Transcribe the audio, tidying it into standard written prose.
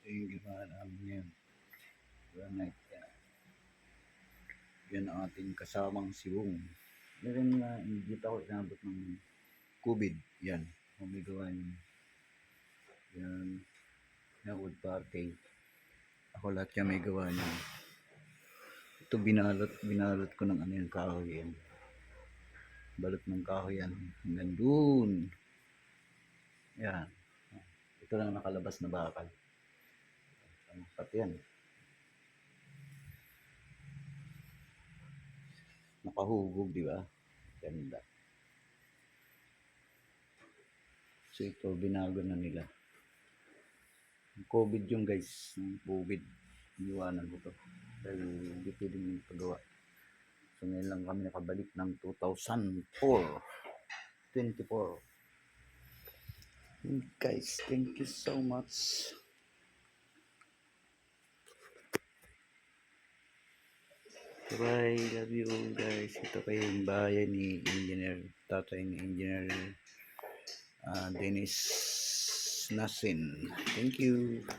yung ginawa namin ngayon. Granite. Yan ang ating kasamang si Wong. Meron nga, hindi pa ako inabot ng COVID. Yan. Humigawa yun. Yan. Yan, wood party. Ako lahat yan may gawa niya. Ito binalot ko ng ano yung kahoy yan. Balot ng kahoy yan. Hanggang dun. Yan. Ito lang nakalabas na bakal. Pati yan. Nakahugog, di ba? Ganda. So ito, binago na nila. COVID yung guys. COVID. Iwanan ko to. Dahil hindi pwedeng pagawa. So ngayon lang kami nakabalik ng 2004. 24. Guys, thank you so much. Bye, love you guys. Ito kayo yung bahay ni Engineer, tatay ni Engineer Dennis Nasin. Thank you.